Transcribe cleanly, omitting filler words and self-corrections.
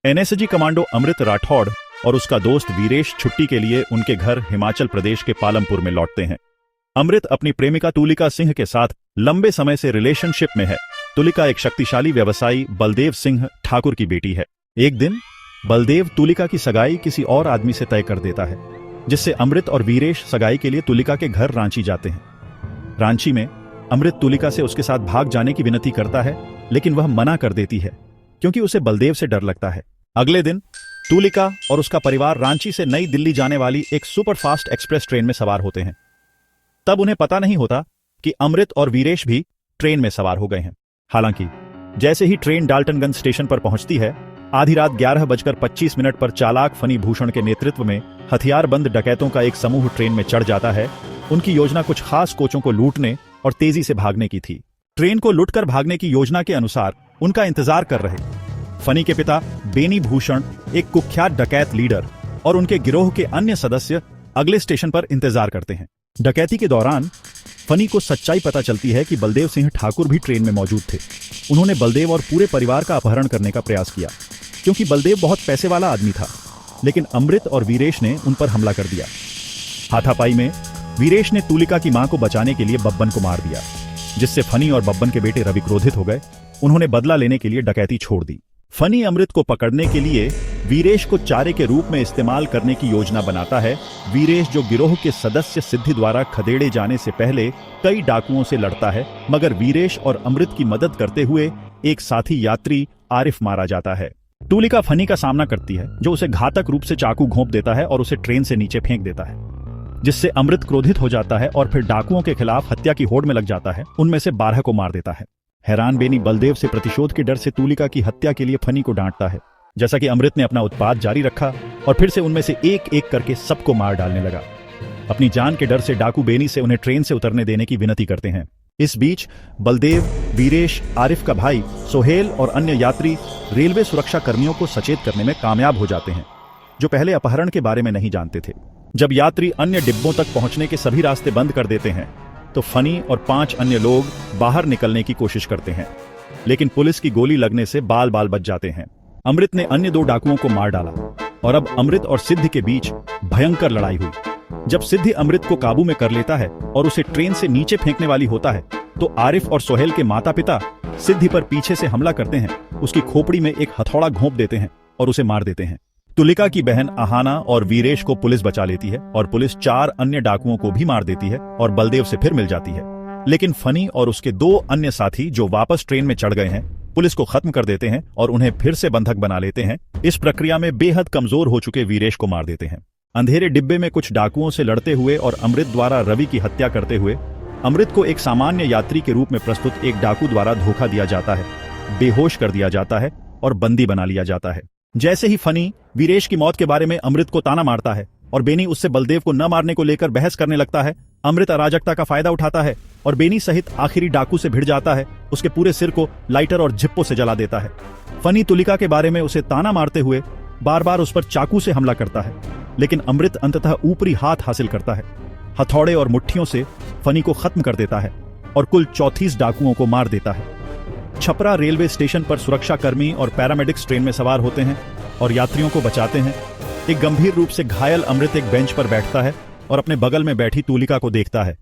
NSG commando अमृत राठौड़ और उसका दोस्त वीरेश छुट्टी के लिए उनके घर हिमाचल प्रदेश के पालमपुर में लौटते हैं। अमृत अपनी प्रेमिका तुलिका सिंह के साथ लंबे समय से रिलेशनशिप में है। तुलिका एक शक्तिशाली व्यवसायी बलदेव सिंह ठाकुर की बेटी है। एक दिन बलदेव तुलिका की सगाई किसी और आदमी से तय कर देता है, जिससे अमृत और वीरेश सगाई के लिए तुलिका के घर रांची जाते हैं। रांची में अमृत तुलिका से उसके साथ भाग जाने की विनती करता है, लेकिन वह मना कर देती है क्योंकि उसे बलदेव से डर लगता है। अगले दिन तुलिका और उसका परिवार रांची से नई दिल्ली जाने वाली एक सुपरफास्ट एक्सप्रेस ट्रेन में सवार होते हैं। तब उन्हें पता नहीं होता कि अमृत और वीरेश भी ट्रेन में सवार हो गए हैं। हालांकि जैसे ही ट्रेन डाल्टनगंज स्टेशन पर पहुंचती है, आधी रात 11:25 पर चालाक फनी भूषण के नेतृत्व में हथियारबंद डकैतों का एक समूह ट्रेन में चढ़ जाता है। उनकी योजना कुछ खास कोचों को लूटने और तेजी से भागने की थी। ट्रेन को लूटकर भागने की योजना के अनुसार उनका इंतजार कर रहे फनी के पिता बेनी भूषण, एक कुख्यात डकैत लीडर, और उनके गिरोह के अन्य सदस्य अगले स्टेशन पर इंतजार करते हैं। डकैती के दौरान फनी को सच्चाई पता चलती है कि बलदेव सिंह ठाकुर भी ट्रेन में मौजूद थे। उन्होंने बलदेव और पूरे परिवार का अपहरण करने का प्रयास किया, क्योंकि बलदेव बहुत पैसे वाला आदमी था। लेकिन अमृत और वीरेश ने उन पर हमला कर दिया। हाथापाई में वीरेश ने तुलिका की मां को बचाने के लिए बब्बन को मार दिया, जिससे फनी और बब्बन के बेटे रवि क्रोधित हो गए। उन्होंने बदला लेने के लिए डकैती छोड़ दी। फनी अमृत को पकड़ने के लिए वीरेश को चारे के रूप में इस्तेमाल करने की योजना बनाता है। वीरेश, जो गिरोह के सदस्य सिद्धि द्वारा खदेड़े जाने से पहले कई डाकुओं से लड़ता है, मगर वीरेश और अमृत की मदद करते हुए एक साथी यात्री आरिफ मारा जाता है। तुलिका फनी का सामना करती है, जो उसे घातक रूप से चाकू घोंप देता है और उसे ट्रेन से नीचे फेंक देता है, जिससे अमृत क्रोधित हो जाता है और फिर डाकुओं के खिलाफ हत्या की होड़ में लग जाता है। उनमें से 12 को मार देता है। हैरान बेनी बलदेव से प्रतिशोध के डर से तुलिका की हत्या के लिए फनी को डांटता है। जैसा कि अमृत ने अपना उत्पात जारी रखा और फिर से उनमें से एक एक करके सबको मार डालने लगा। अपनी जान के डर से डाकू बेनी से उन्हें ट्रेन से उतरने देने की विनती करते हैं। इस बीच बलदेव, वीरेश, आरिफ का भाई सोहेल और अन्य यात्री रेलवे सुरक्षा कर्मियों को सचेत करने में कामयाब हो जाते हैं, जो पहले अपहरण के बारे में नहीं जानते थे। जब यात्री अन्य डिब्बों तक पहुंचने के सभी रास्ते बंद कर देते हैं, तो फनी और 5 अन्य लोग बाहर निकलने की कोशिश करते हैं, लेकिन पुलिस की गोली लगने से बाल बाल बच जाते हैं। अमृत ने अन्य 2 डाकुओं को मार डाला और अब अमृत और सिद्धि के बीच भयंकर लड़ाई हुई। जब सिद्धि अमृत को काबू में कर लेता है और उसे ट्रेन से नीचे फेंकने वाली होता है, तो आरिफ और सोहेल के माता पिता सिद्धि पर पीछे से हमला करते हैं, उसकी खोपड़ी में एक हथौड़ा घोंप देते हैं और उसे मार देते हैं। तुलिका की बहन आहाना और वीरेश को पुलिस बचा लेती है और पुलिस 4 अन्य डाकुओं को भी मार देती है और बलदेव से फिर मिल जाती है। लेकिन फनी और उसके 2 अन्य साथी, जो वापस ट्रेन में चढ़ गए हैं, पुलिस को खत्म कर देते हैं और उन्हें फिर से बंधक बना लेते हैं। इस प्रक्रिया में बेहद कमजोर हो चुके वीरेश को मार देते हैं। अंधेरे डिब्बे में कुछ डाकुओं से लड़ते हुए और अमृत द्वारा रवि की हत्या करते हुए अमृत को एक सामान्य यात्री के रूप में प्रस्तुत एक डाकू द्वारा धोखा दिया जाता है, बेहोश कर दिया जाता है और बंदी बना लिया जाता है। जैसे ही फनी वीरेश की मौत के बारे में अमृत को ताना मारता है और बेनी उससे बलदेव को न मारने को लेकर बहस करने लगता है, अमृत अराजकता का फायदा उठाता है और बेनी सहित आखिरी डाकू से भिड़ जाता है। उसके पूरे सिर को लाइटर और जिप्पो से जला देता है। फनी तुलिका के बारे में उसे ताना मारते हुए बार बार उस पर चाकू से हमला करता है, लेकिन अमृत अंततः ऊपरी हाथ हासिल करता है, हथौड़े और मुट्ठियों से फनी को खत्म कर देता है और कुल 34 डाकुओं को मार देता है। छपरा रेलवे स्टेशन पर सुरक्षा कर्मी और पैरामेडिक्स ट्रेन में सवार होते हैं और यात्रियों को बचाते हैं। एक गंभीर रूप से घायल अमृत एक बेंच पर बैठता है और अपने बगल में बैठी तुलिका को देखता है।